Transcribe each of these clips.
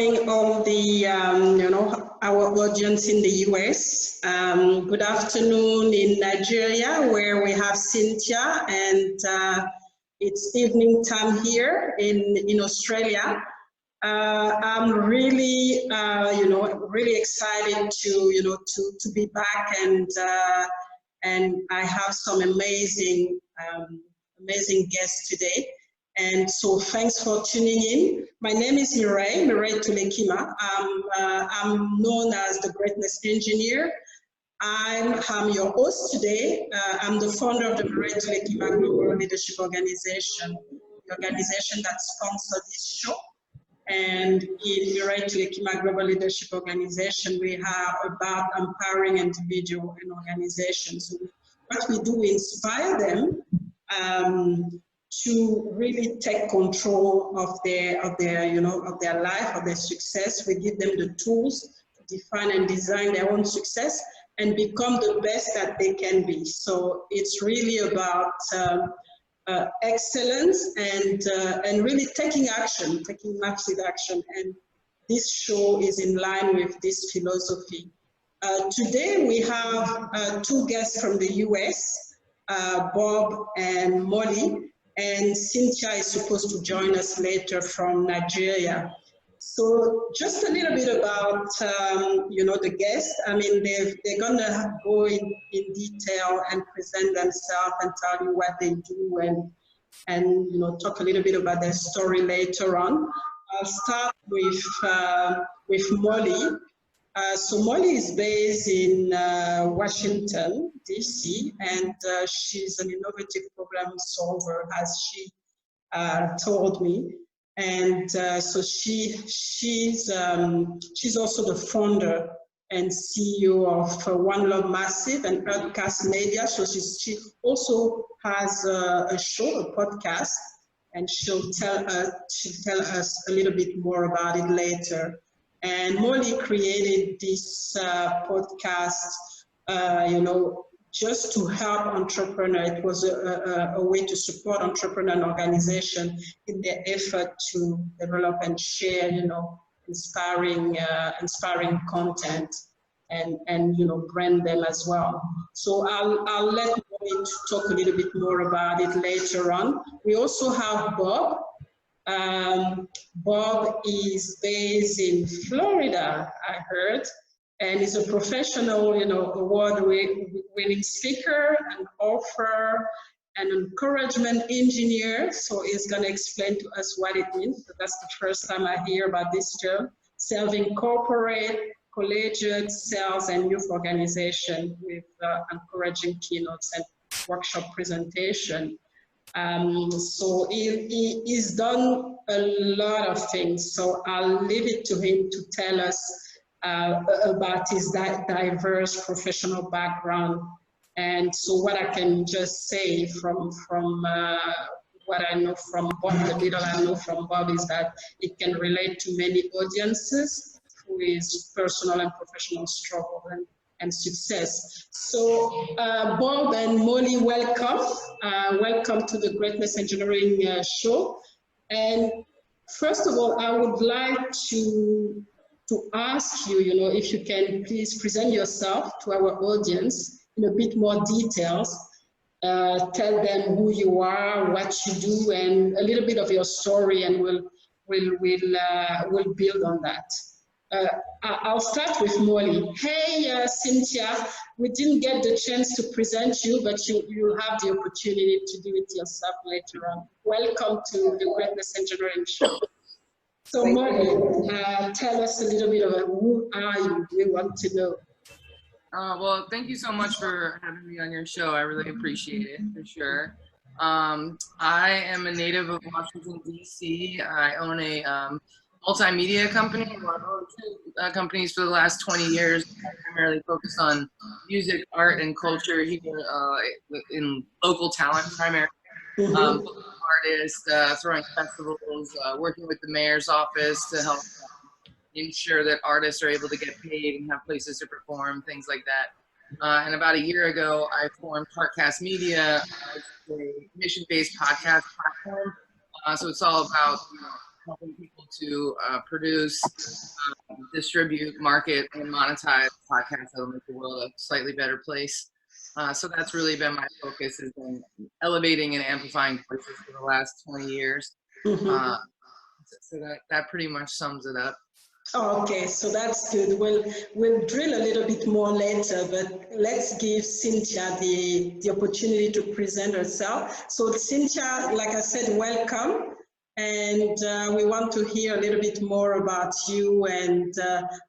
morning, all the, our audience in the US. Good afternoon in Nigeria, where we have Cynthia, and it's evening time here in Australia. I'm really, really excited to be back, and I have some amazing guests today. And so thanks for tuning in. My name is Mireille Tulekima. I'm known as the Greatness Engineer. I'm your host today. I'm the founder of the Mireille Tulekima Global Leadership Organization, the organization that sponsored this show. And in Mireille Tulekima Global Leadership Organization, we are about empowering individuals and organizations. So what we do, we inspire them to really take control of their life, of their success. We give them the tools to define and design their own success and become the best that they can be. So it's really about excellence and really taking massive action. And this show is in line with this philosophy. Today we have two guests from the US, Bob and Molly. And Cynthia is supposed to join us later from Nigeria. So just a little bit about, the guests. I mean, they're gonna go in detail and present themselves and tell you what they do and talk a little bit about their story later on. I'll start with Molly. So Molly is based in Washington, D.C., and she's an innovative problem solver, as she told me. And so she's also the founder and CEO of One Love Massive and Heartcast Media. So she also has a show, a podcast, and she'll tell us a little bit more about it later. And Molly created this podcast, just to help entrepreneurs. It was a way to support entrepreneur and organization in their effort to develop and share, inspiring content and brand them as well. So I'll let Molly talk a little bit more about it later on. We also have Bob. Bob is based in Florida, I heard, and is a professional, award-winning speaker, an author, an encouragement engineer. So he's going to explain to us what it means. So that's the first time I hear about this term, serving corporate, collegiate, sales, and youth organization with encouraging keynotes and workshop presentation. So he's done a lot of things, so I'll leave it to him to tell us about his diverse professional background. And so what I can just say from what I know from Bob, the little I know from Bob, is that it can relate to many audiences through his personal and professional struggle and success. So Bob and Molly, welcome. Welcome to the Greatness Engineering show. And first of all, I would like to ask you, if you can please present yourself to our audience in a bit more details. Tell them who you are, what you do, and a little bit of your story, and we'll build on that. I'll start with Molly. Hey, Cynthia, we didn't get the chance to present you, but you'll have the opportunity to do it yourself later on. Welcome to the Greatness Engineering show. So Molly, tell us a little bit about who are you? We want to know. Well, thank you so much for having me on your show. I really appreciate it, for sure. I am a native of Washington, D.C. I own a multimedia company. I've owned two companies for the last 20 years, primarily focused on music, art, and culture here in local talent primarily. Artists, throwing festivals, working with the mayor's office to help ensure that artists are able to get paid and have places to perform, things like that. And about a year ago, I formed Heartcast Media, a mission-based podcast platform. So it's all about helping people to produce, distribute, market, and monetize podcasts that will make the world a slightly better place. So that's really been my focus, has been elevating and amplifying voices for the last 20 years. Mm-hmm. So that pretty much sums it up. Okay, so that's good. We'll drill a little bit more later, but let's give Cynthia the opportunity to present herself. So Cynthia, like I said, welcome. And we want to hear a little bit more about you. And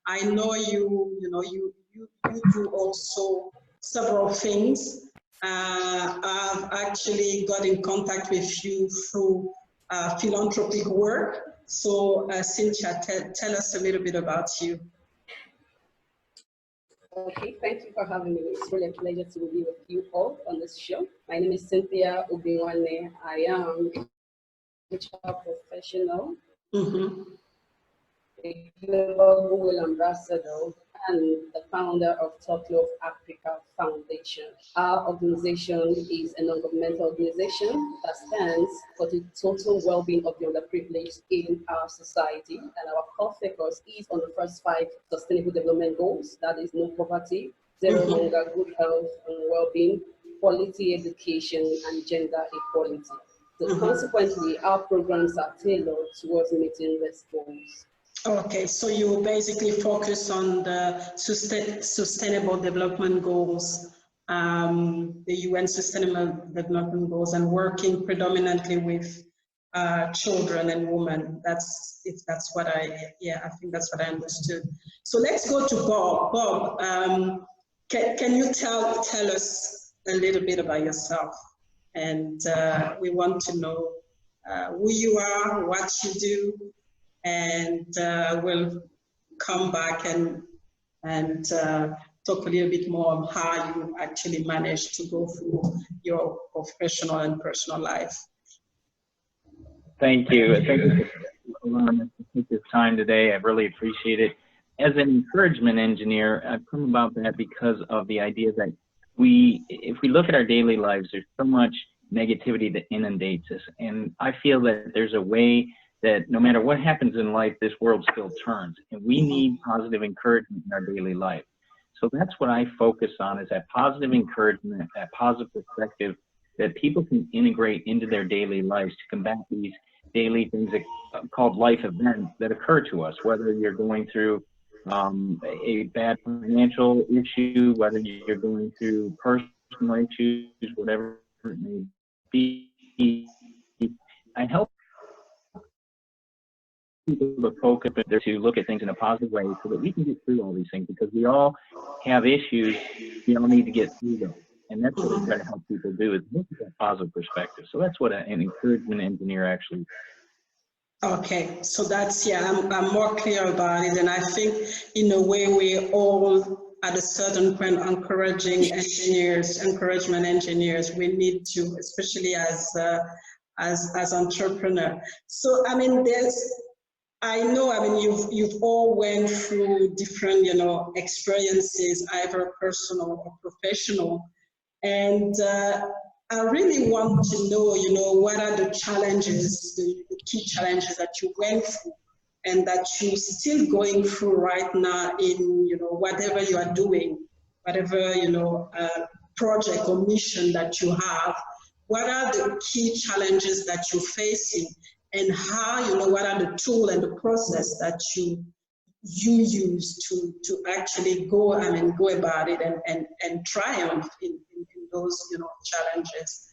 I know you do also several things. I've actually got in contact with you through philanthropic work. So Cynthia, tell us a little bit about you. Okay, thank you for having me. It's really a pleasure to be with you all on this show. My name is Cynthia Obinwanne. I am a HR professional, a Global Goodwill Ambassador, and the founder of Talklove Africa Foundation. Our organization is a non-governmental organization that stands for the total well-being of the underprivileged in our society. And our core focus is on the first 5 sustainable development goals. That is no poverty, zero hunger, good health and well-being, quality education, and gender equality. So consequently, our programs are tailored towards meeting these goals. Okay, so you basically focus on the sustainable development goals, the UN Sustainable Development Goals, and working predominantly with children and women. That's what I think that's what I understood. So let's go to Bob. Bob, can you tell us a little bit about yourself? And we want to know who you are, what you do, and we'll come back and talk a little bit more on how you actually managed to go through your professional and personal life. Thank you. Thank you for allowing us to take this time today. I really appreciate it. As an encouragement engineer, I've come about that because of the idea that if we look at our daily lives, there's so much negativity that inundates us. And I feel that there's a way that no matter what happens in life, this world still turns. And we need positive encouragement in our daily life. So that's what I focus on, is that positive encouragement, that positive perspective that people can integrate into their daily lives to combat these daily things that, called life events that occur to us, whether you're going through a bad financial issue, whether you're going through personal issues, whatever it may be. I help people to focus, to look at things in a positive way so that we can get through all these things, because we all have issues. We all need to get through them. And that's what I try to help people do, is look at that positive perspective. So that's what an encouragement engineer actually. Okay, so that's, I'm more clear about it. And I think in a way we all at a certain point encouragement engineers, we need to, especially as entrepreneur. So I mean, you've all went through different, experiences, either personal or professional. And I really want to know, what are the challenges, the key challenges that you went through and that you're still going through right now in, whatever you are doing, whatever, project or mission that you have. What are the key challenges that you're facing, and how, what are the tools and the process that you use to actually go about it and triumph in those challenges.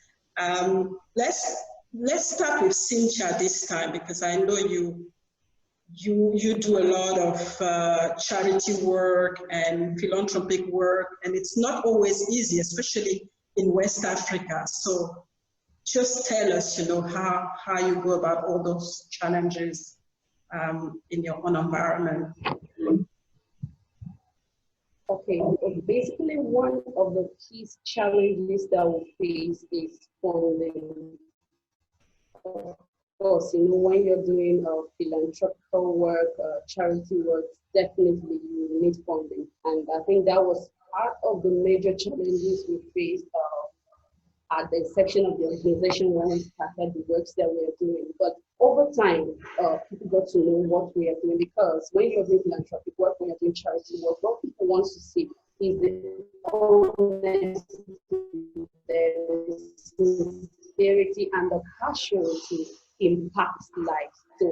Let's start with Cynthia this time, because I know you do a lot of charity work and philanthropic work, and it's not always easy, especially in West Africa. So just tell us, how you go about all those challenges in your own environment. Okay, basically one of the key challenges that we face is funding. Of course, when you're doing philanthropical work, charity work, definitely you need funding. And I think that was part of the major challenges we faced at the inception of the organization when we started the works that we are doing. But over time, people got to know what we are doing, because when you're doing philanthropic work, when you're doing charity work, what people want to see is the honesty, the sincerity, and the passion to impact lives. So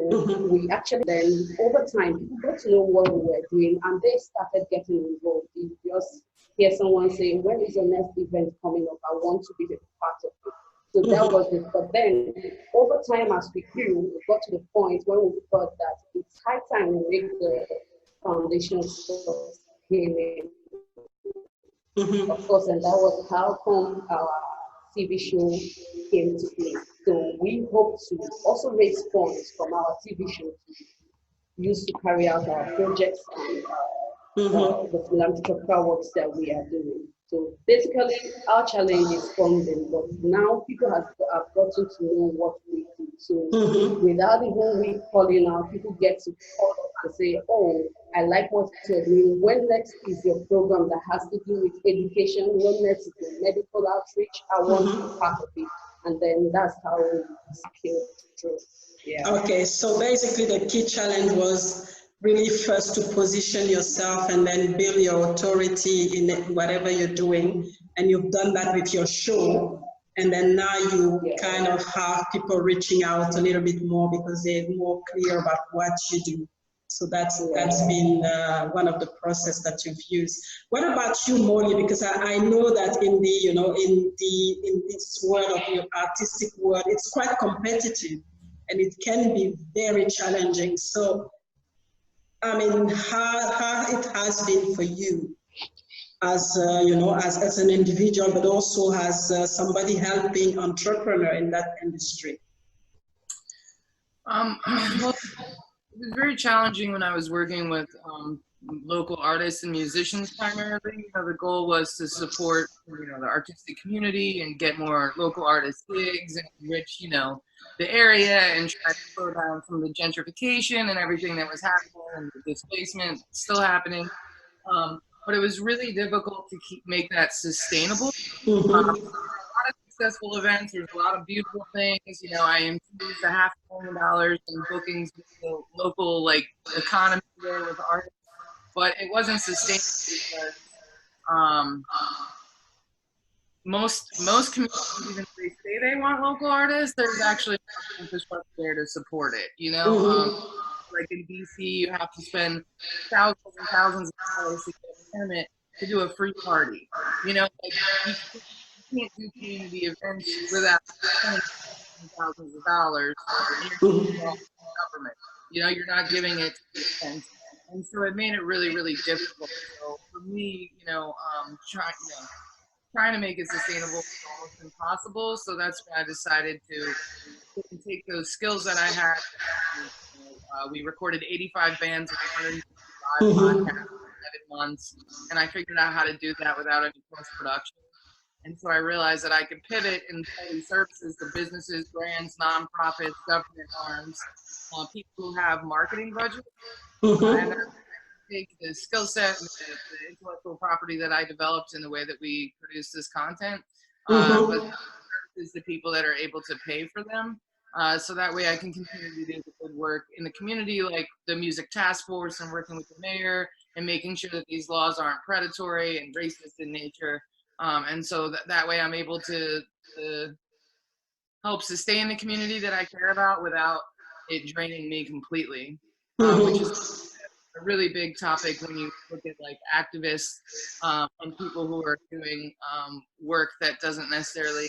we actually then, over time, people got to know what we were doing, and they started getting involved. You just hear someone say, "When is your next event coming up? I want to be a part of it." So that was it. But then, over time, as we grew, we got to the point when we thought that it's high time we make the foundation scaling. Of course, and that was how come our TV show came to play. So we hope to also raise funds from our TV show to use to carry out our projects and the philanthropic works that we are doing. So basically, our challenge is funding, but now people have gotten to know what we do. So without even we calling out, people get to call us and say, "Oh, I like what you're doing. When next is your program that has to do with education? When next is your medical outreach? I want to be part of it." And then that's how we scale through. Yeah. Okay, so basically the key challenge was really first to position yourself and then build your authority in whatever you're doing. And you've done that with your show. And then now you kind of have people reaching out a little bit more because they're more clear about what you do. So that's been one of the process that you've used. What about you, Molly? Because I know that in the in this world of your artistic world, it's quite competitive and it can be very challenging. So, I mean, how it has been for you as as an individual, but also as somebody helping entrepreneur in that industry. Well, it was very challenging when I was working with local artists and musicians primarily. The goal was to support the artistic community and get more local artist gigs and enrich the area and try to slow down some of the gentrification and everything that was happening and the displacement still happening. But it was really difficult to make that sustainable. There were a lot of successful events. There's a lot of beautiful things. I infused $500,000 in bookings with the local economy there with art, but it wasn't sustainable because most communities, even if they say they want local artists, there's actually infrastructure there to support it. Like in DC, you have to spend thousands and thousands of dollars to get a permit to do a free party. You can't do community events without spending thousands of dollars. And you're government. You're not giving it to the events. And so it made it really, really difficult. So for me, trying to make it sustainable is almost impossible. So that's when I decided to take those skills that I had. We recorded 85 bands in 105 podcasts in 7 months, and I figured out how to do that without any post-production. And so I realized that I could pivot and sell these services to businesses, brands, nonprofits, government arms, people who have marketing budgets. And then take the skill set and the intellectual property that I developed in the way that we produce this content, but is the people that are able to pay for them. So that way I can continue to do the good work in the community, like the Music Task Force and working with the mayor and making sure that these laws aren't predatory and racist in nature. And so that way I'm able to help sustain the community that I care about without it draining me completely, which is a really big topic when you look at activists and people who are doing work that doesn't necessarily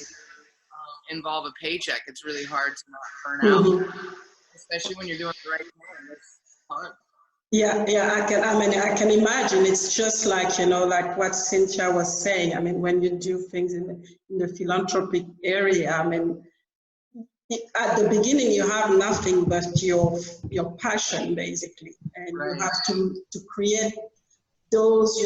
involve a paycheck. It's really hard to not burn out, especially when you're doing the right thing. It's hard. Yeah, I can imagine. It's just like what Cynthia was saying. I mean, when you do things in the philanthropic area, I mean, at the beginning you have nothing but your passion basically, and you have to create those,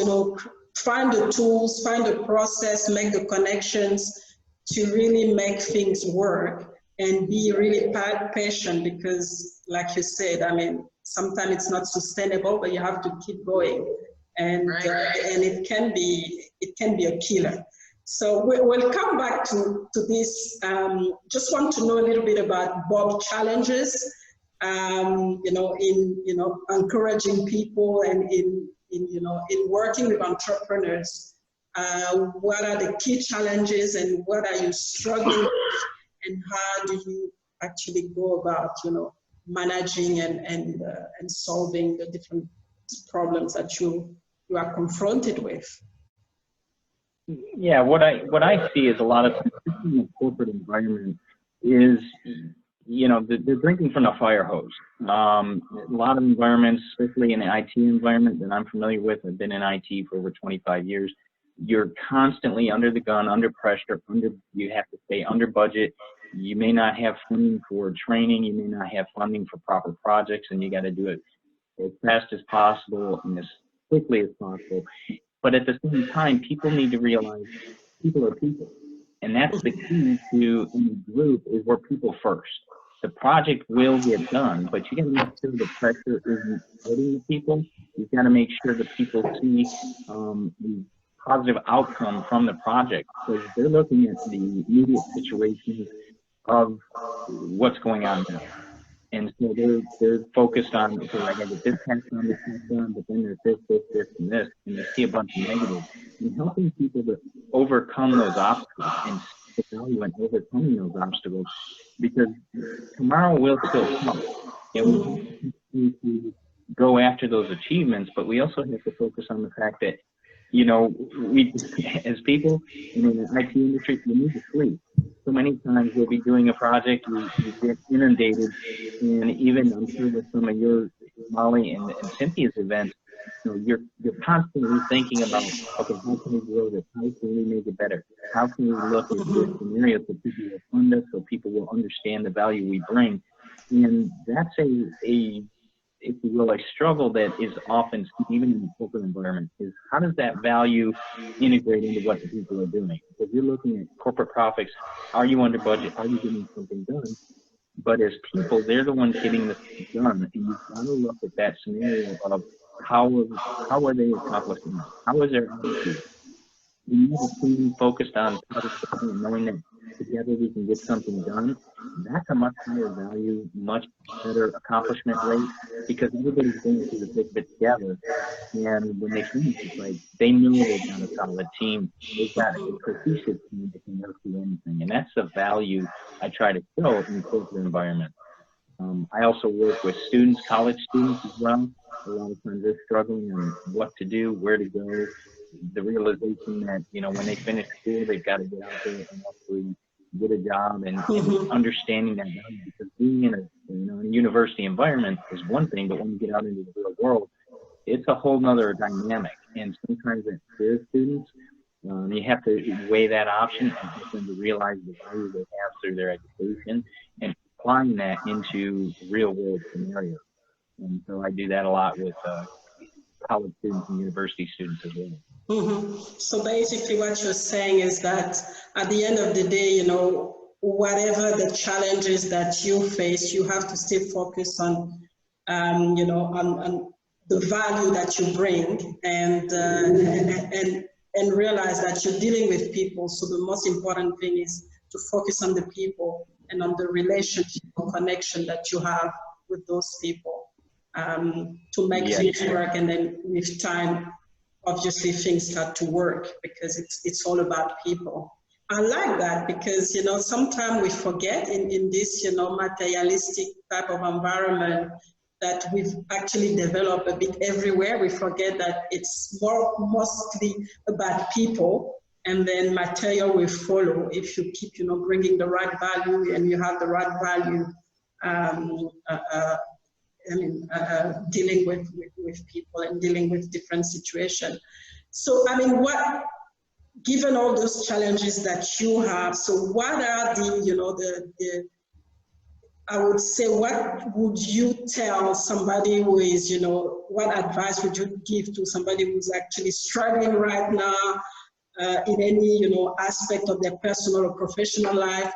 find the tools, find the process, make the connections to really make things work and be really patient, because like you said, I mean, sometimes it's not sustainable, but you have to keep going, and and it can be a killer. So we'll come back to this. Just want to know a little bit about Bob challenges, in encouraging people and in working with entrepreneurs. What are the key challenges and what are you struggling with, and how do you actually go about managing and solving the different problems that you are confronted with? Yeah, what I see is a lot of in the corporate environment is, they're drinking from a fire hose. A lot of environments, especially in the IT environment that I'm familiar with, I've been in IT for over 25 years, you're constantly under the gun, under pressure, you have to stay under budget. You may not have funding for training, you may not have funding for proper projects, and you got to do it as fast as possible and as quickly as possible. But at the same time, people need to realize people are people. And that's the key to in the group, is we're people first. The project will get done, but you got to make sure the pressure isn't hurting the people. You've got to make sure that people see the positive outcome from the project, because they're looking at the immediate situations of what's going on now. And so they're focused on, okay, I got to get this task done, but then there's this, and this, and they see a bunch of negatives. And helping people to overcome those obstacles and see the value in overcoming those obstacles, because tomorrow will still come. And we need to go after those achievements, but we also have to focus on the fact that, we, as people in the IT industry, we need to sleep. So many times we'll be doing a project, we get inundated, and even I'm sure with some of your, Molly and Cynthia's events, you're constantly thinking about, okay, how can we grow this? How can we make it better? How can we look at this scenario so people will fund us, so people will understand the value we bring? And that's a if you will, a struggle that is often, even in the corporate environment, is how does that value integrate into what the people are doing? If you're looking at corporate profits, are you under budget? Are you getting something done? But as people, they're the ones getting this done, and you've got to look at that scenario of how are they accomplishing it? How is their attitude? We have a team focused on product and knowing that together we can get something done. That's a much higher value, much better accomplishment rate, because everybody's going through the thick of it together. And when they finish, it's like they know they've got a solid team. They've got a cohesive team that can work through anything. And that's the value I try to show in the corporate environment. I also work with students, college students as well. A lot of times they're struggling on what to do, where to go. The realization that, when they finish school, they've got to get out there and actually get a job and understanding that value. Because being in a university environment is one thing, but when you get out into the real world, it's a whole nother dynamic. And sometimes it scares students. You have to weigh that option and help them to realize the value they have through their education and applying that into real world scenarios. And so I do that a lot with college students and university students as well. So basically what you're saying is that at the end of the day, whatever the challenges that you face, you have to stay focused on, on the value that you bring and realize that you're dealing with people. So the most important thing is to focus on the people and on the relationship or connection that you have with those people. To make things work, and then with time, obviously things start to work because it's all about people. I like that because sometimes we forget in this materialistic type of environment that we've actually developed a bit everywhere. We forget that it's mostly about people, and then material will follow if you keep bringing the right value and you have the right value. Dealing with people and dealing with different situations. So, given all those challenges that you have, so what are I would say, what would you tell somebody who is, what advice would you give to somebody who's actually struggling right now in any, aspect of their personal or professional life,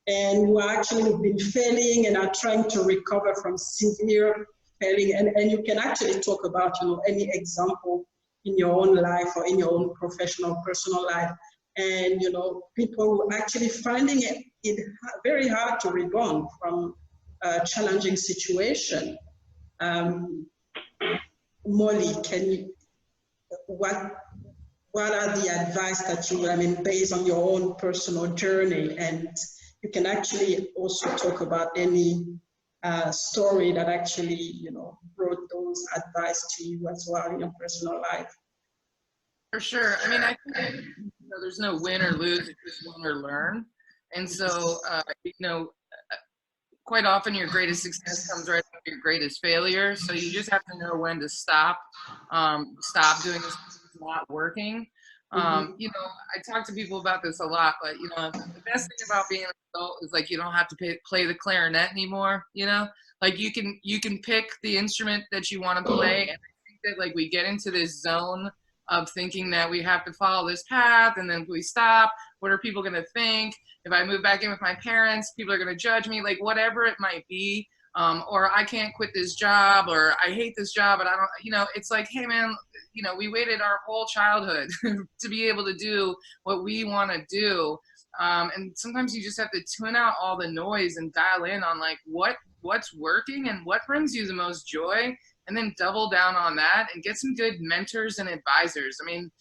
and who actually have been failing and are trying to recover from severe failing, and you can actually talk about any example in your own life or in your own professional, personal life and, you know, people actually finding it very hard to rebound from a challenging situation. Molly, what are the advice that you, I mean, based on your own personal journey, and you can actually also talk about any story that actually, you know, brought those advice to you as well in your personal life. For sure. I mean, I think, you know, there's no win or lose, it's just win or learn. And so, you know, quite often your greatest success comes right after your greatest failure. So you just have to know when to stop doing this not working. You know, I talk to people about this a lot, but, you know, the best thing about being an adult is, like, you don't have to play the clarinet anymore, you know? Like, you can pick the instrument that you want to play, and I think that, like, we get into this zone of thinking that we have to follow this path, and then if we stop, what are people going to think? If I move back in with my parents, people are going to judge me, like, whatever it might be. Or I can't quit this job, or I hate this job, but I don't, you know, it's like, hey man, you know, we waited our whole childhood to be able to do what we want to do. And sometimes you just have to tune out all the noise and dial in on, like, what's working and what brings you the most joy, and then double down on that and get some good mentors and advisors. I mean,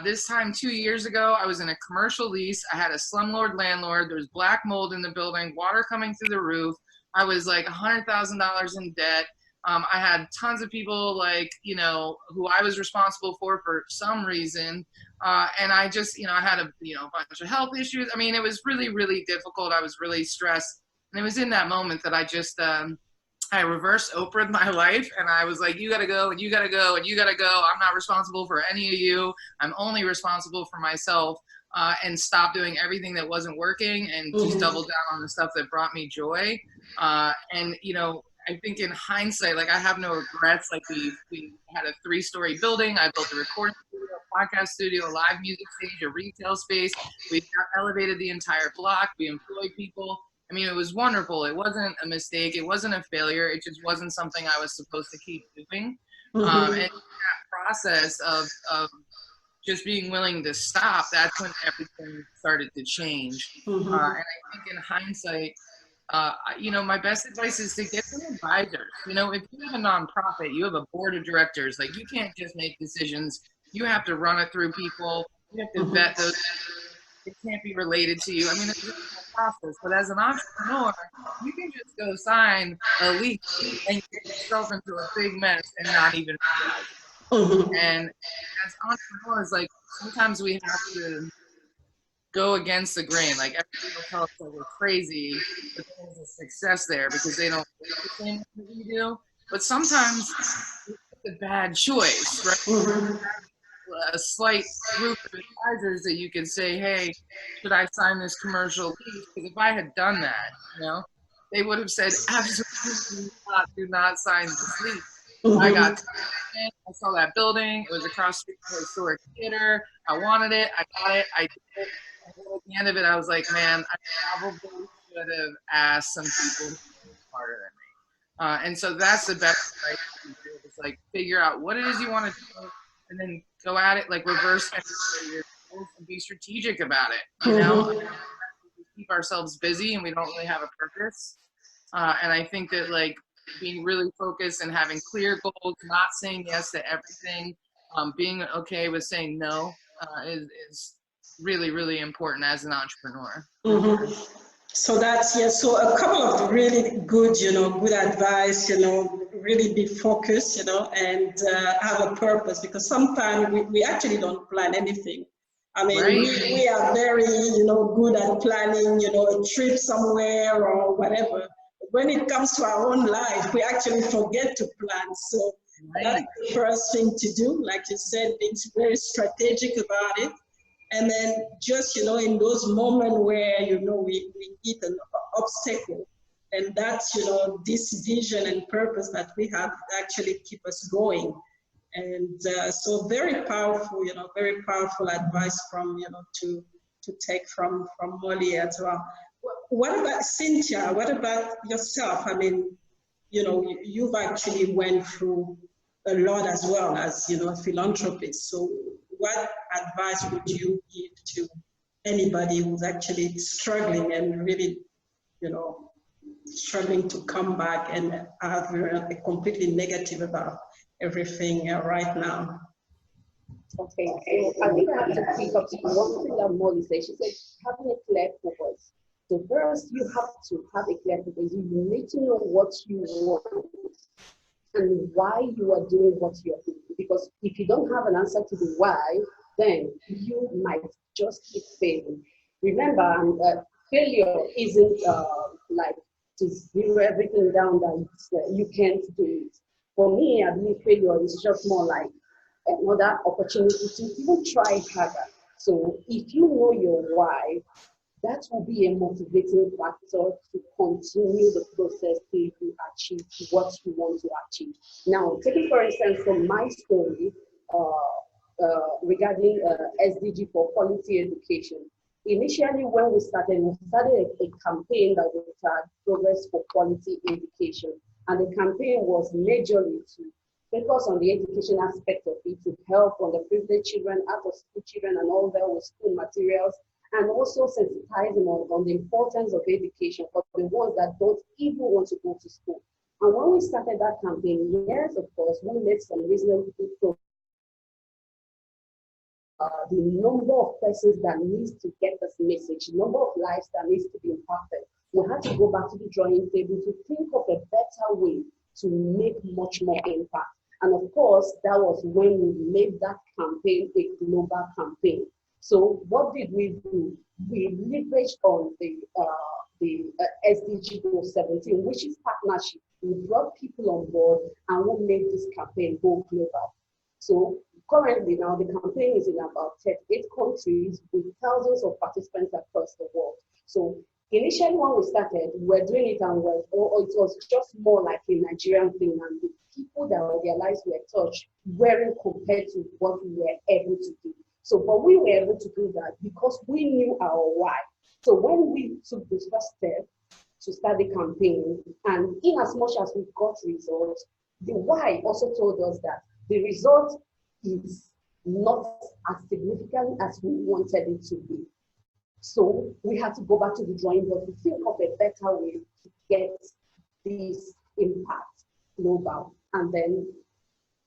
this time 2 years ago, I was in a commercial lease. I had a slumlord landlord. There was black mold in the building, water coming through the roof. I was like $100,000 in debt. I had tons of people, like, you know, who I was responsible for some reason. And I just, you know, I had a bunch of health issues. I mean, it was really, really difficult. I was really stressed. And it was in that moment that I just, I reverse Oprah'd my life, and I was like, you gotta go, and you gotta go, and you gotta go. I'm not responsible for any of you. I'm only responsible for myself. And stop doing everything that wasn't working, and just double down on the stuff that brought me joy. And, you know, I think in hindsight, like, I have no regrets. Like, we had a 3-story building. I built a recording studio, a podcast studio, a live music stage, a retail space. We elevated the entire block. We employed people. I mean, it was wonderful. It wasn't a mistake. It wasn't a failure. It just wasn't something I was supposed to keep doing. And that process of just being willing to stop, that's when everything started to change. And I think in hindsight, you know, my best advice is to get some advisors. You know, if you have a nonprofit, you have a board of directors. Like, you can't just make decisions. You have to run it through people. You have to vet those. It can't be related to you. I mean, it's a process. But as an entrepreneur, you can just go sign a lease and get yourself into a big mess and not even realize it. And as entrepreneurs, like, sometimes we have to go against the grain. Like, everybody will tell us that we're crazy, but there's a success there because they don't think the same that we do. But sometimes it's a bad choice, right? A slight group of advisors that you can say, hey, should I sign this commercial lease? Because if I had done that, you know, they would have said, absolutely not, do not sign this lease. I got I saw that building. It was across the street from the historic theater. I wanted it. I got it. I did it. And at the end of it, I was like, man, I probably should have asked some people smarter than me. And so that's the best advice you can do. It's like, figure out what it is you want to do, and then go at it, like, reverse engineer and be strategic about it. You know, we keep ourselves busy and we don't really have a purpose. And I think that, like, being really focused and having clear goals, not saying yes to everything, being okay with saying no is really, really important as an entrepreneur. So that's, yeah, so a couple of really good, you know, good advice, you know, really be focused, you know, and have a purpose, because sometimes we actually don't plan anything. I mean, we are very, you know, good at planning, you know, a trip somewhere or whatever. When it comes to our own life, we actually forget to plan. So that's the first thing to do. Like you said, being very strategic about it. And then just, you know, in those moments where, you know, we hit an obstacle, and that's, you know, this vision and purpose that we have actually keep us going. And so very powerful, you know, very powerful advice from, you know, to take from Molly as well. What about Cynthia? What about yourself? I mean, you know, you've actually went through a lot as well as, you know, a philanthropist. So what advice would you give to anybody who's actually struggling and really, struggling to come back and are completely negative about everything right now. Okay, so I think I have to pick up one thing that Molly said. She said having a clear purpose. So first, you have to have a clear purpose. You need to know what you want and why you are doing what you are doing. Because if you don't have an answer to the why, then you might just keep failing. Remember, failure isn't like to zero everything down that you can't do it. For me, I believe failure is just more like another opportunity to even try harder. So if you know your why, that will be a motivating factor to continue the process till you achieve what you want to achieve. Now, taking for instance from my story regarding SDG for quality education. Initially, when we started a campaign that was Progress for Quality Education. And the campaign was majorly to focus on the education aspect of it, to help underprivileged children, out-of-school children, and all that with school materials, and also sensitize them on the importance of education for the ones that don't even want to go to school. And when we started that campaign, yes, of course, we made some reasonable progress. The number of persons that needs to get this message, the number of lives that needs to be impacted. We had to go back to the drawing table to think of a better way to make much more impact. And of course, that was when we made that campaign a global campaign. So what did we do? We leveraged on the SDG Goal 17, which is partnership. We brought people on board and we made this campaign go global. So currently now the campaign is in about 38 countries with thousands of participants across the world. So initially when we started, we were doing it and it was just more like a Nigerian thing, and the people that their lives were touched weren't compared to what we were able to do. So, but we were able to do that because we knew our why. So when we took this first step to start the campaign, and in as much as we got results, the why also told us that the result is not as significant as we wanted it to be. So we had to go back to the drawing board to think of a better way to get this impact global. And then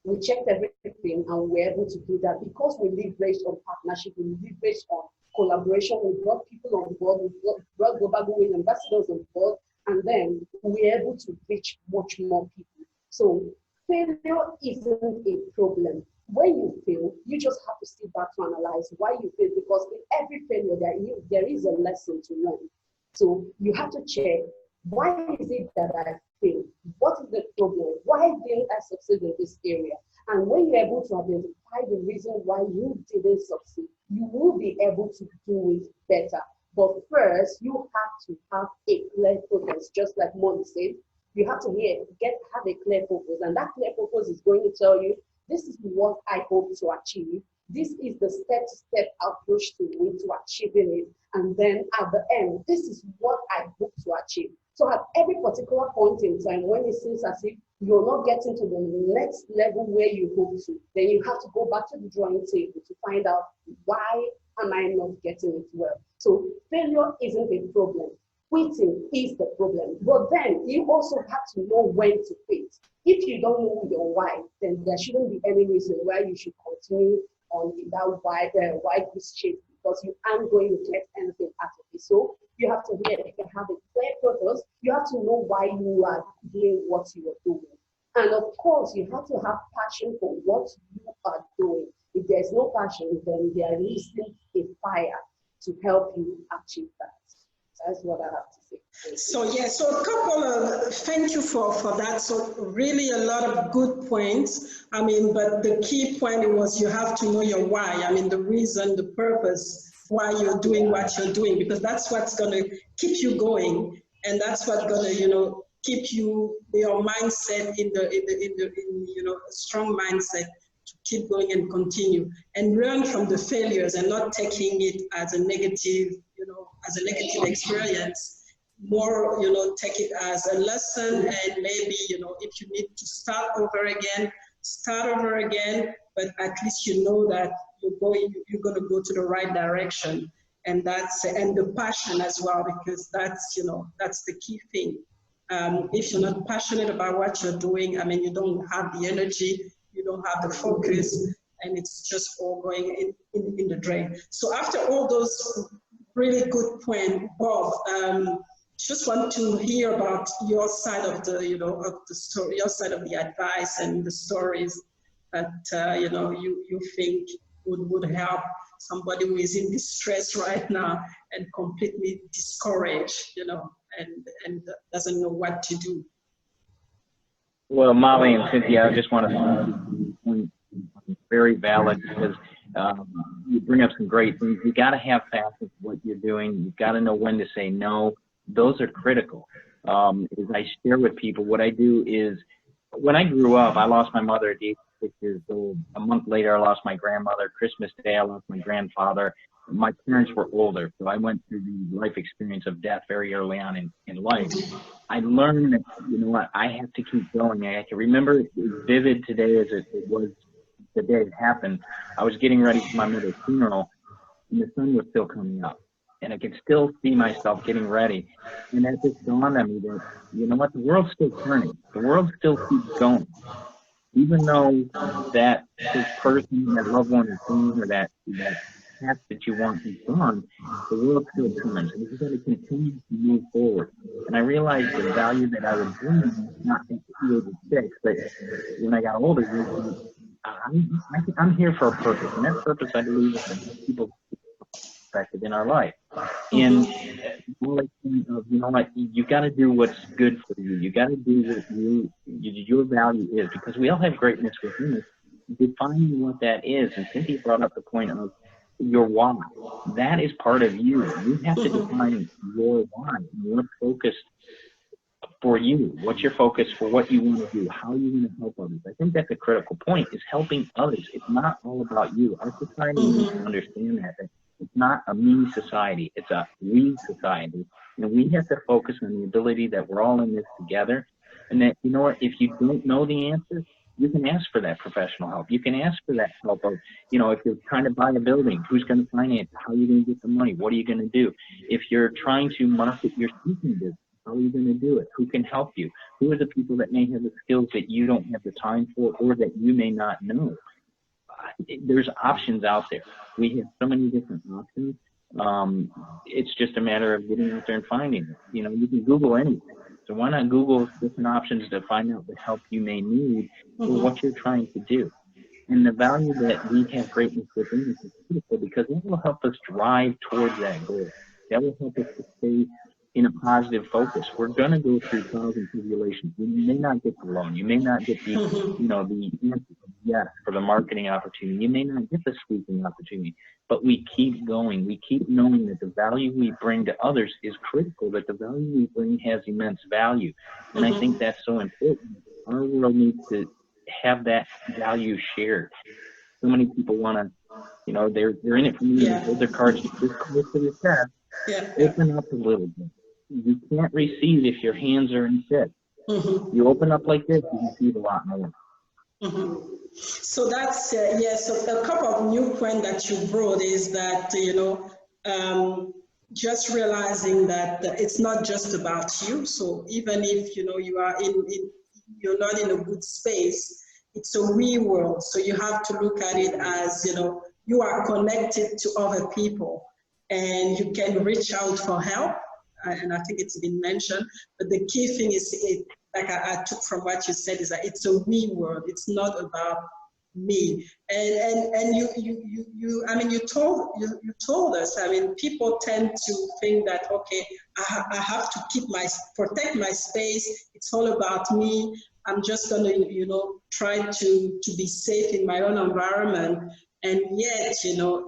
we checked everything and we were able to do that because we leveraged on partnership, we leveraged on collaboration, we brought people on board, we brought Global Goodwill Ambassadors on board, and then we were able to reach much more people. So failure isn't a problem. When you fail, you just have to sit back to analyze why you fail, because in every failure there is a lesson to learn. So you have to check, why is it that I failed? What is the problem? Why didn't I succeed in this area? And when you're able to identify the reason why you didn't succeed, you will be able to do it better. But first, you have to have a clear focus, just like Molly said. You have to have a clear focus, and that clear focus is going to tell you, this is what I hope to achieve. This is the step-to-step approach to achieving it. And then at the end, this is what I hope to achieve. So at every particular point in time, when it seems as if you're not getting to the next level where you hope to, then you have to go back to the drawing table to find out, why am I not getting it well? So failure isn't a problem. Quitting is the problem. But then you also have to know when to quit. If you don't know your why, then there shouldn't be any reason why you should continue on in that wide goose chase, because you aren't going to get anything out of it. So you have to have a clear purpose. You have to know why you are doing what you are doing. And of course, you have to have passion for what you are doing. If there's no passion, then there is a fire to help you achieve that. That's what I have to say. So yeah, so a couple of, thank you for that. So really a lot of good points. I mean, but the key point was you have to know your why. I mean, the reason, the purpose, why you're doing what you're doing, because that's what's gonna keep you going, and that's what's gonna, keep your mindset in a strong mindset to keep going and continue and learn from the failures and not taking it as a negative, experience. More, take it as a lesson, and maybe, if you need to start over again, but at least you know that you're going to go to the right direction. and the passion as well, because that's, that's the key thing. If you're not passionate about what you're doing, I mean, you don't have the energy, you don't have the focus, and it's just all going in the drain. So after all those really good points, Bob, just want to hear about your side of the, of the story, your side of the advice and the stories that, you think would help somebody who is in distress right now and completely discouraged, and doesn't know what to do. Well, Molly and Cynthia, I just want to very valid, because you bring up some great things. You got to have passion for what you're doing. You've got to know when to say no. Those are critical. As I share with people, what I do is, when I grew up, I lost my mother at the age of 6 years old. A month later, I lost my grandmother. Christmas Day, I lost my grandfather. My parents were older, so I went through the life experience of death very early on in life. I learned that, you know what, I have to keep going. I can remember it as vivid today as it was the day it happened. I was getting ready for my mother's funeral, and the sun was still coming up. And I could still see myself getting ready. And that just dawned on me that, you know what, the world's still turning. The world still keeps going. Even though that person, that loved one is gone, or that path that you want is gone, the world still turns. And you've got to continue to move forward. And I realized the value that I would bring, not at the age of 6, but when I got older, I'm here for a purpose. And that purpose, I believe, is that people in our life. And you know what, you got to do what's good for you. You got to do what your value is, because we all have greatness within us. Defining what that is, and Cynthia brought up the point of your why. That is part of you. You have to define your why, what's focused for you, what's your focus for what you want to do, how you want to help others. I think that's a critical point, is helping others. It's not all about you. Our society needs to understand that it's not a me society, it's a we society. And we have to focus on the ability that we're all in this together, and that, you know what, if you don't know the answer, you can ask for that professional help. You can ask for that help of, if you're trying to buy a building, who's going to finance it? How are you going to get the money? What are you going to do? If you're trying to market your speaking business, how are you going to do it? Who can help you? Who are the people that may have the skills that you don't have the time for, or that you may not know? There's options out there. We have so many different options. It's just a matter of getting out there and finding it. You can Google anything. So why not Google different options to find out the help you may need for what you're trying to do? And the value that we have greatness within us is critical, because it will help us drive towards that goal. That will help us to stay in a positive focus. We're going to go through trials and tribulations. You may not get the loan. You may not get the, the answer yes for the marketing opportunity. You may not get the speaking opportunity, but we keep going. We keep knowing that the value we bring to others is critical, that the value we bring has immense value. And I think that's so important. Our world needs to have that value shared. So many people want to, they're in it for me, they hold their cards this close to their chest. Open up a little bit. You can't receive if your hands are in fist. You open up like this, you receive a lot more. So that's, so a couple of new points that you brought is that, just realizing that it's not just about you. So even if, you are you're not in a good space, it's a we world. So you have to look at it as, you are connected to other people and you can reach out for help. And I think it's been mentioned, but the key thing is, like I took from what you said, is that it's a we world. It's not about me. And you told us. I mean, people tend to think that, okay, I have to protect my space. It's all about me. I'm just gonna, try to be safe in my own environment. And yet,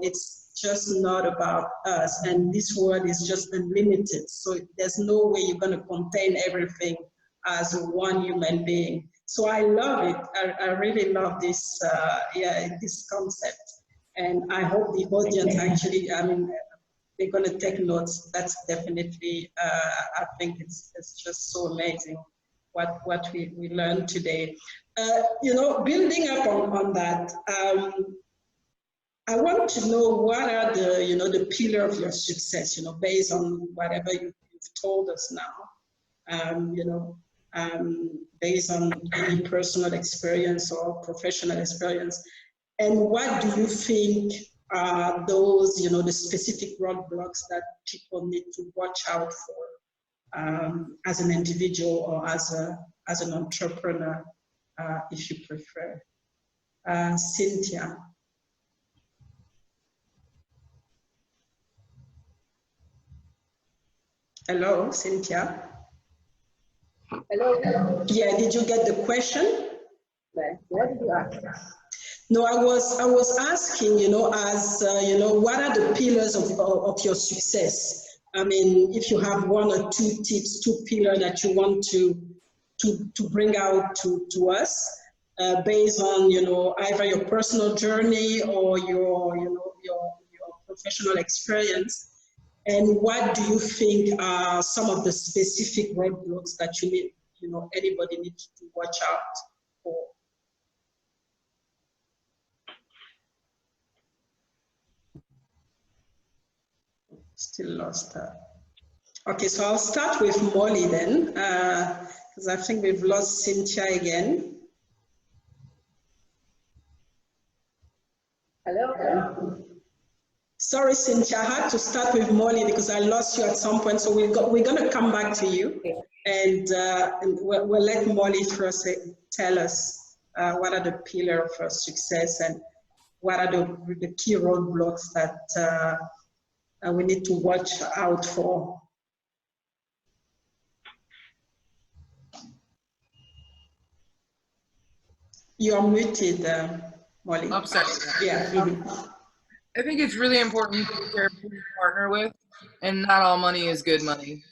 it's just not about us, and this world is just unlimited. So there's no way you're going to contain everything as one human being. So I love it. I really love this, this concept, and I hope the audience actually, they're going to take notes. That's definitely, I think it's just so amazing what we learned today. Building up on that. I want to know what are the, you know, the pillar of your success, you know, based on whatever you've told us now, you know, based on any personal experience or professional experience. And what do you think are those, you know, the specific roadblocks that people need to watch out for as an individual or as an entrepreneur, if you prefer? Cynthia. Hello, Cynthia. Hello. Yeah, did you get the question? What did you ask? No, I was asking, you know, as you know, what are the pillars of your success? I mean, if you have one or two tips, two pillars that you want to bring out to us, based on, you know, either your personal journey or your, you know, your professional experience. And what do you think are some of the specific roadblocks that you need, you know, anybody needs to watch out for? Still lost her. Okay, so I'll start with Molly then, because I think we've lost Cynthia again. Hello. Sorry, Cynthia, I had to start with Molly because I lost you at some point. So we're going to come back to you, and we'll let Molly first tell us what are the pillars of success and what are the key roadblocks that we need to watch out for. You're muted, Molly. I'm sorry. Yeah. I think it's really important to be careful who you partner with, and not all money is good money.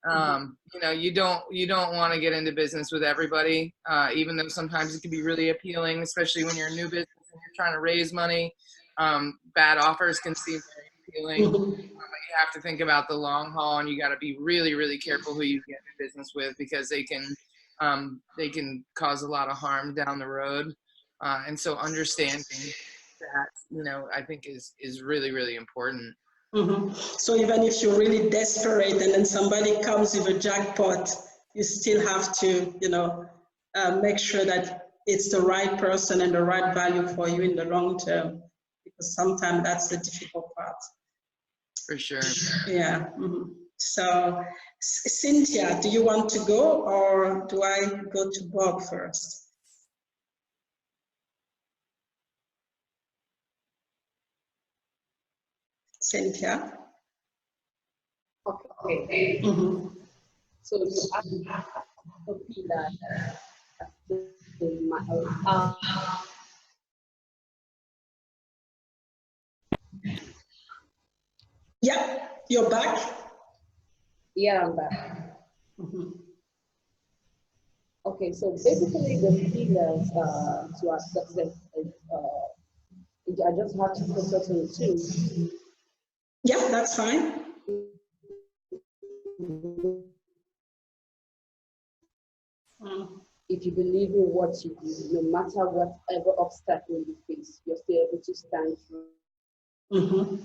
You know, you don't want to get into business with everybody, even though sometimes it can be really appealing, especially when you're a new business and you're trying to raise money. Bad offers can seem very appealing, but you have to think about the long haul, and you got to be really, really careful who you get into business with, because they can cause a lot of harm down the road. And so understanding that, you know, I think is really, really important. So even if you're really desperate and then somebody comes with a jackpot, you still have to, you know, make sure that it's the right person and the right value for you in the long term, because sometimes that's the difficult part. For sure. Yeah. So, Cynthia, do you want to go, or do I go to Bob first? Cynthia? Okay. So you asked the pillar. Yeah, you're back? Yeah, I'm back. Okay, so basically the pillars to our success is, I just have to focus on two. Yeah, that's fine. If you believe in what you do, no matter whatever obstacle you face, you're still able to stand through.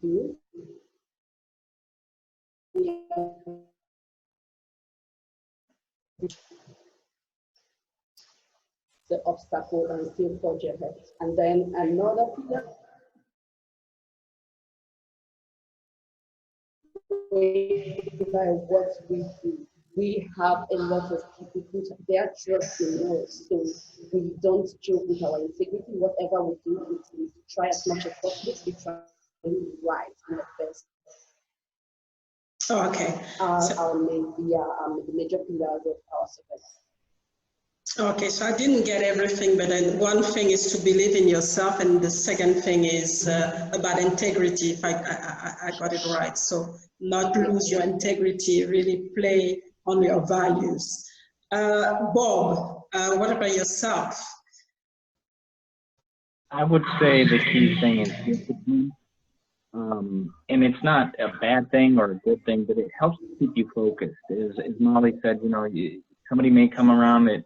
Do. The obstacle and still forge ahead. And then another pillar, by what we do. We have a lot of people put their trust in us, so we don't joke with our integrity. Whatever we do, we try as much as possible to try to do right and the best. Oh, okay. The major pillars of our success. Okay, so I didn't get everything, but then one thing is to believe in yourself, and the second thing is about integrity, if I got it right. So not lose your integrity, really play on your values. Bob, what about yourself? I would say the key thing is discipline. And it's not a bad thing or a good thing, but it helps to keep you focused. As Molly said, you know, somebody may come around that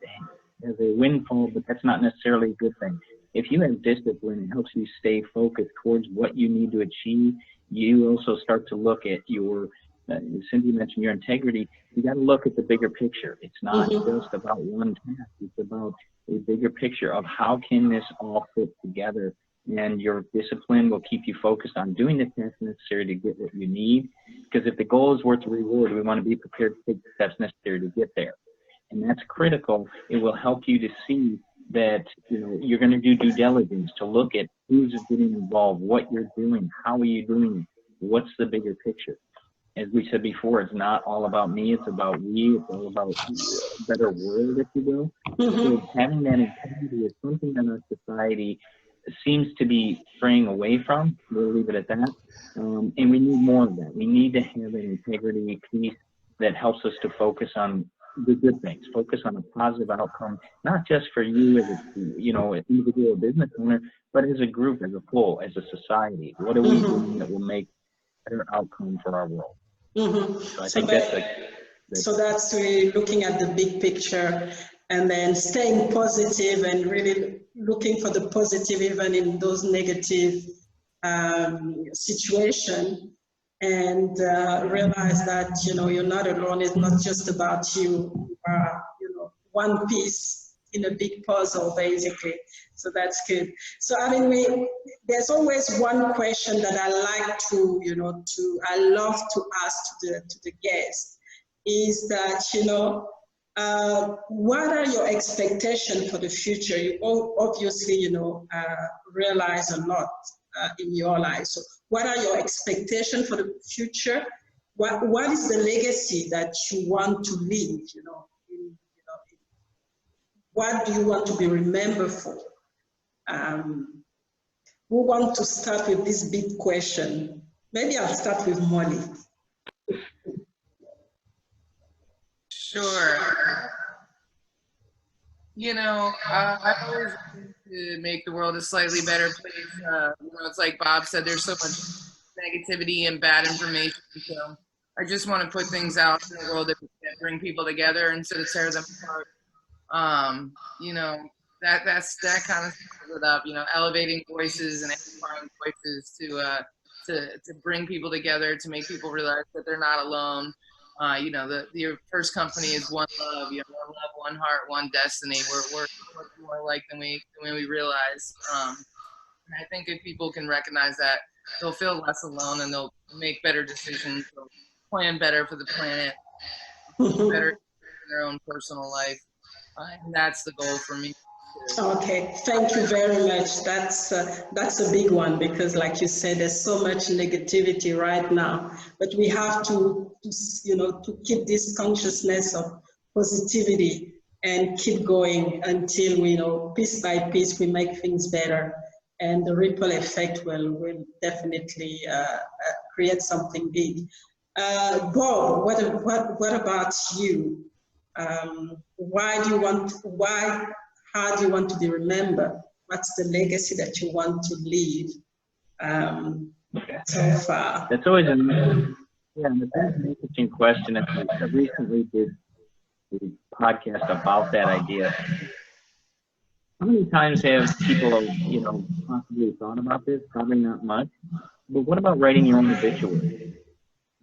has a windfall, but that's not necessarily a good thing. if you have discipline, it helps you stay focused towards what you need to achieve. You also start to look at your, Cynthia mentioned your integrity. You got to look at the bigger picture. It's not just about one task. It's about a bigger picture of how can this all fit together. And your discipline will keep you focused on doing the tasks necessary to get what you need. Because if the goal is worth the reward, we want to be prepared to take the steps necessary to get there. And that's critical. It will help you to see that, you know, you're going to do due diligence to look at who's getting involved, what you're doing, how are you doing it, what's the bigger picture. As we said before, it's not all about me, it's about we, it's all about a better world, if you will. So having that integrity is something that our society seems to be straying away from. We'll leave it at that. And we need more of that. We need to have an integrity piece that helps us to focus on the good things, focus on a positive outcome, not just for you as a, you know, an individual business owner, but as a group, as a whole, as a society. What are we doing that will make a better outcome for our world? So I think that's really looking at the big picture and then staying positive and really looking for the positive even in those negative situations. And realize that, you know, you're not alone. It's not just about you. You are, you know, one piece in a big puzzle, basically. So that's good. So I mean, there's always one question that I like to, you know, I love to ask to the guests is that, you know, what are your expectations for the future? You all obviously, you know, realize a lot in your life. So what are your expectations for the future? What is the legacy that you want to leave? You know, what do you want to be remembered for? Who want to start with this big question? Maybe I'll start with Molly. Sure. You know, I always want to make the world a slightly better place. You know, it's like Bob said, there's so much negativity and bad information. So I just want to put things out in the world that bring people together instead of tear them apart. You know, that kind of sums it up. You know, elevating voices and amplifying voices to bring people together, to make people realize that they're not alone. You know, your first company is one love. You know, one love, one heart, one destiny. We're much more alike than we realize. And I think if people can recognize that, they'll feel less alone and they'll make better decisions. They'll plan better for the planet, better in their own personal life. And that's the goal for me. Okay, thank you very much. That's a big one because, like you said, there's so much negativity right now. But we have to you know, to keep this consciousness of positivity and keep going until we, you know, piece by piece, we make things better, and the ripple effect will definitely create something big. Bob, what about you? How do you want to be remembered? What's the legacy that you want to leave so far? That's always an interesting question. I recently did a podcast about that idea. How many times have people, you know, possibly thought about this? Probably not much. But what about writing your own obituary?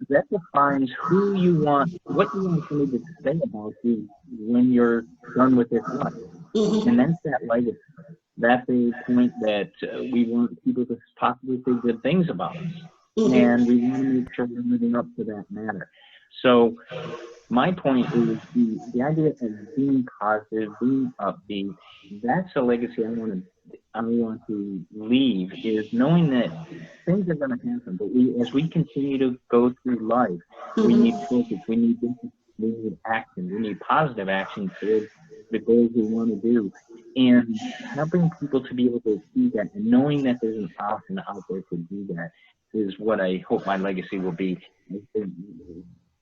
That defines who you want, what you want somebody to say about you when you're done with this life. And that's that legacy. That's a point that we want people to possibly say good things about us. And we want to make sure we're living up to that matter. So my point is the idea of being positive, being upbeat, that's a legacy I want to leave, is knowing that things are going to happen, but as we continue to go through life, we need focus, we need discipline, we need action, we need positive action towards the goals we want to do, and helping people to be able to achieve that, and knowing that there's an option out there to do that is what I hope my legacy will be.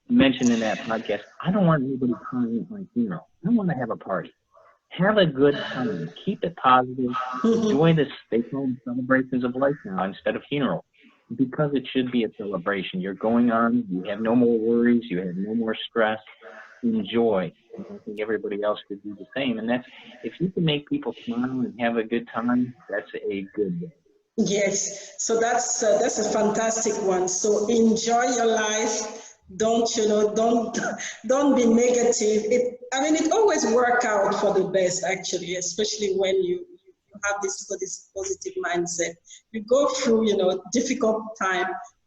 Mentioned in that podcast, I don't want anybody crying at my funeral. I want to have a party. Have a good time. Keep it positive. Enjoy this. They call them celebrations of life now instead of funeral, because it should be a celebration. You're going on. You have no more worries. You have no more stress. enjoy. And I think everybody else should do the same. And that's, if you can make people smile and have a good time, that's a good day. Yes, so that's a fantastic one. So enjoy your life. Don't don't be negative. It always works out for the best, actually, especially when you have this positive mindset. You go through difficult time,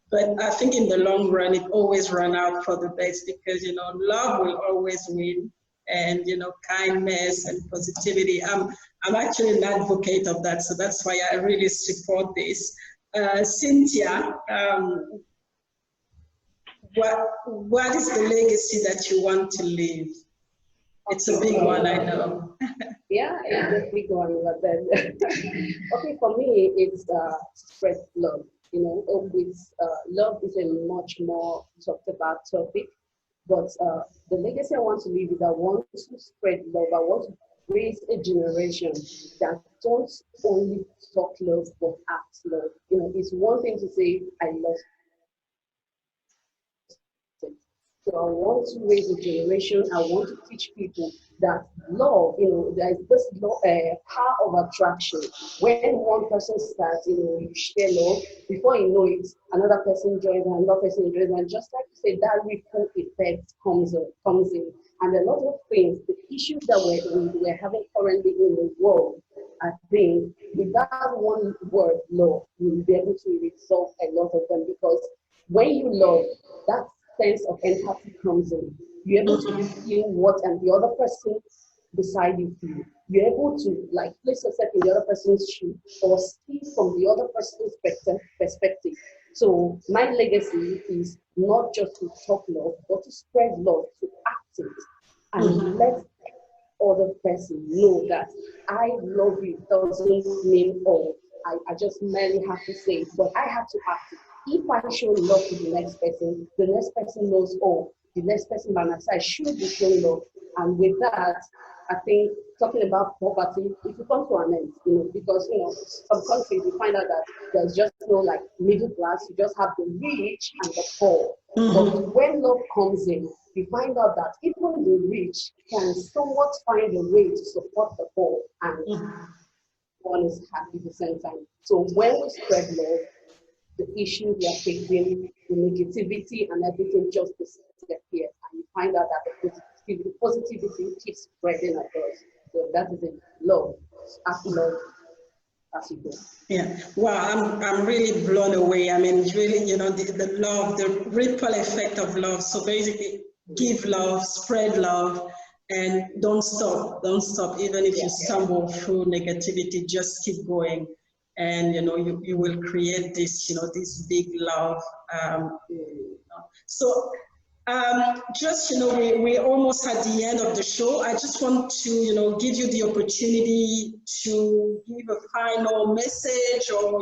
but I think in the long run it always runs out for the best, because love will always win, and kindness and positivity. I'm actually an advocate of that, so that's why I really support this. Cynthia, what is the legacy that you want to leave? It's a big one, I know. Yeah, it's a big one, but then okay, for me, it's spread love. Love is a much more talked about topic, but the legacy I want to leave is I want to spread love. I want to raise a generation that don't only talk love but act love. It's one thing to say I love. So I want to raise a generation. I want to teach people that love, there is this power of attraction. When one person starts, you share love, before you know it, another person joins, another person joins, and just like you said, that ripple effect comes in. And a lot of things, the issues that we're having currently in the world, I think without one word, love, we'll be able to resolve a lot of them, because when you love, that sense of empathy comes in. You're able to feel what and the other person beside you feel. You're able to place yourself in the other person's shoe or see from the other person's perspective. So my legacy is not just to talk love, but to spread love, to act it, and let other person know that I love you doesn't mean I just merely have to say it, but I have to act it. If I show love to the next person knows, the next person by my side should be showing love. And with that, I think talking about poverty, it will come to an end, because, some countries you find out that there's just no middle class, you just have the rich and the poor. But when love comes in, you find out that even the rich can somewhat find a way to support the poor, and one is happy at the same time. So when we spread love, the issue we are facing, the negativity and everything just disappears, and you find out that the positivity keeps spreading across. So that is it. Love, act love as you go. Yeah, wow, I'm really blown away. It's really, the love, the ripple effect of love. So basically, give love, spread love, and don't stop. Even if you stumble through negativity, just keep going. And you will create this this big love. So we almost at the end of the show. I just want to give you the opportunity to give a final message, or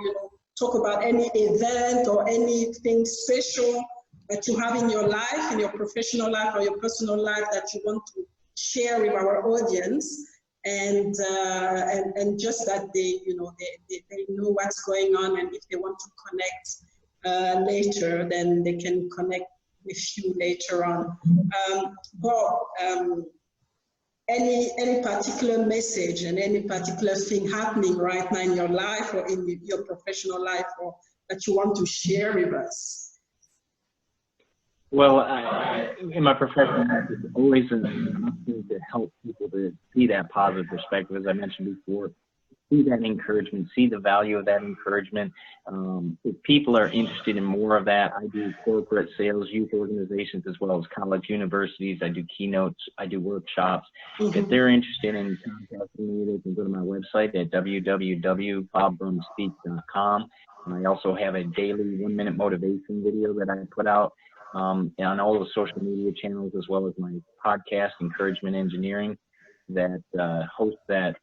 talk about any event or anything special that you have in your life, in your professional life or your personal life, that you want to share with our audience. And just that they know what's going on, and if they want to connect later, then they can connect with you later on. Bob, any particular message and any particular thing happening right now in your life or in your professional life, or that you want to share with us? Well, in my professional life, it's always an opportunity to help people to see that positive perspective, as I mentioned before, see that encouragement, see the value of that encouragement. If people are interested in more of that, I do corporate sales, youth organizations, as well as college universities. I do keynotes, I do workshops. If they're interested in contacting me, they can go to my website at www.bobbrummspeak.com. And I also have a daily 1-minute motivation video that I put out on all the social media channels, as well as my podcast, Encouragement Engineering, that hosts that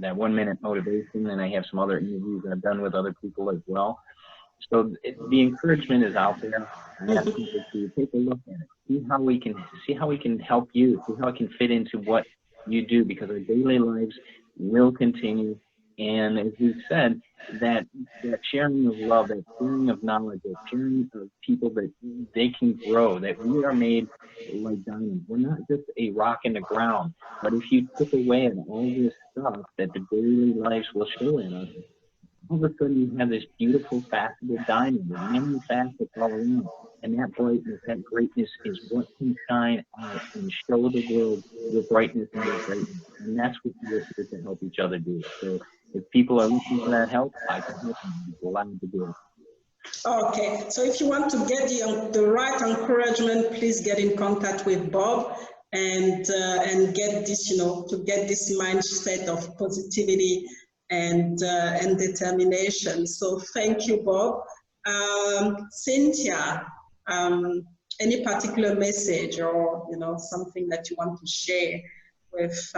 1-minute motivation. And I have some other interviews I've done with other people as well. So the encouragement is out there. I ask people to take a look at it, see how we can help you, see how it can fit into what you do, because our daily lives will continue. And as you said, that sharing of love, that sharing of knowledge, that sharing of people that they can grow, that we are made like diamonds. We're not just a rock in the ground. But if you took away all this stuff that the daily lives will show in us, all of a sudden you have this beautiful faceted diamond with many facets all around. And that brightness, that greatness is what can shine out and show the world your brightness and your greatness. And that's what we're here to help each other do. So if people are looking for that help, I can help them. I'm glad to do it. Okay, so if you want to get the right encouragement, please get in contact with Bob and get this, to get this mindset of positivity and determination. So thank you, Bob. Cynthia, any particular message or something that you want to share with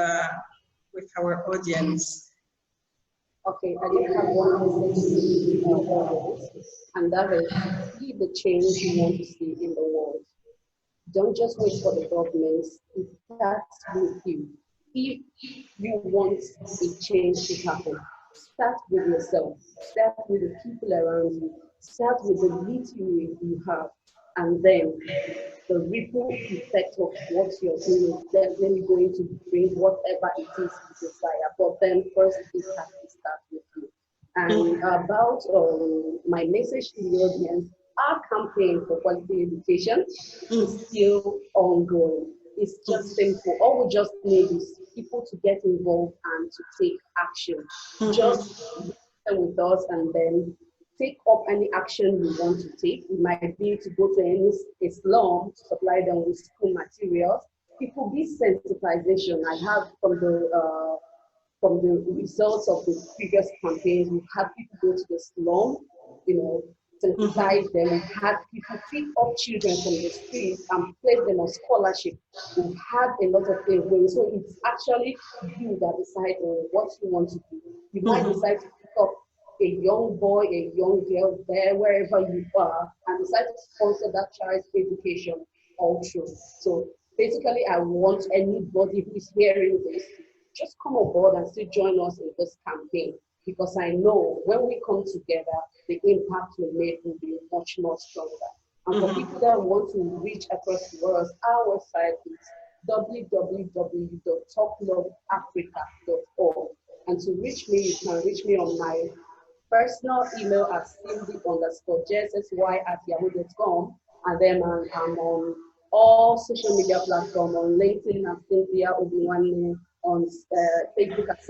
our audience? Okay, I did have one message to our audience, and that is, see the change you want to see in the world. Don't just wait for the government. It starts with you. If you want a change to happen, start with yourself. Start with the people around you. Start with the little you have, and then the ripple effect of what you're doing is definitely going to bring whatever it is you desire. But then first, it has to start with you. And about my message to the audience, our campaign for quality education is still ongoing. It's just simple. All we just need is people to get involved and to take action. Just listen with us and then take up any action you want to take. It might be to go to a slum to supply them with school materials. It could be sensitization. I have from the results of the previous campaigns, we've had people go to the slum, sensitize them. We've had people pick up children from the streets and place them on scholarship. We've had a lot of things going. So it's actually you that decide on what you want to do. You might decide to pick up a young boy, a young girl there, wherever you are, and decide to sponsor that child's education also. So basically, I want anybody who is hearing this, just come aboard and still join us in this campaign, because I know when we come together, the impact we make will be much more stronger. And for people that want to reach across the world, our website is www.talkloveafrica.org. And to reach me, you can reach me on my personal email at cindy_JSSY@yahoo.com. And then I'm on all social media platforms, on LinkedIn at Cynthia Obinwanne, on Facebook at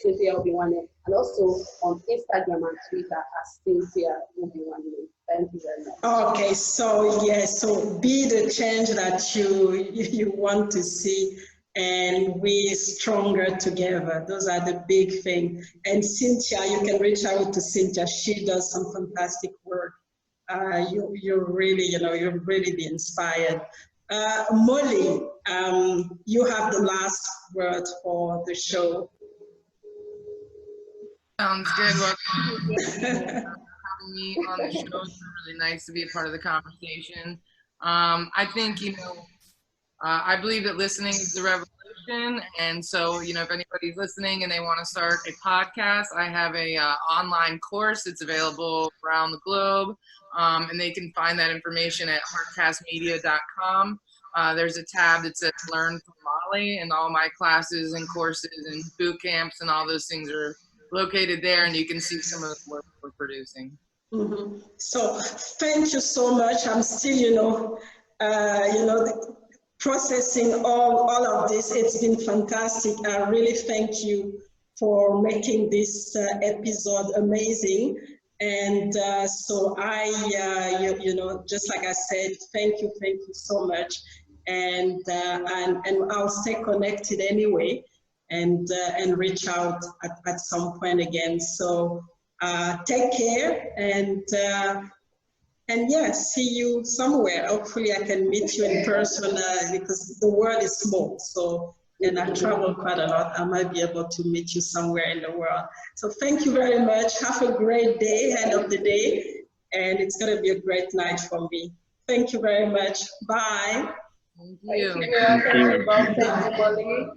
Cynthia Obinwanne, and also on Instagram and Twitter at Cynthia Obinwanne. Thank you very much. Okay, so yes, so be the change that you want to see, and we stronger together. Those are the big things. And Cynthia, you can reach out to Cynthia. She does some fantastic work. You really, you'll really be inspired. Molly, you have the last word for the show. Sounds good. Well, thank you for having me on the show. It's really nice to be a part of the conversation. I think, I believe that listening is the revolution. And so, if anybody's listening and they want to start a podcast, I have a online course. It's available around the globe. And they can find that information at heartcastmedia.com. There's a tab that says Learn from Molly, and all my classes and courses and boot camps and all those things are located there, and you can see some of the work we're producing. So thank you so much. I'm still, processing all of this. It's been fantastic. I really thank you for making this episode amazing. And so just like I said, thank you so much. And I'll stay connected anyway, and reach out at some point again. So take care, and yeah, see you somewhere. Hopefully I can meet you in person, because the world is small. So, and I travel quite a lot. I might be able to meet you somewhere in the world. So thank you very much. Have a great day, end of the day. And it's going to be a great night for me. Thank you very much. Bye. Thank you. Thank you, Molly.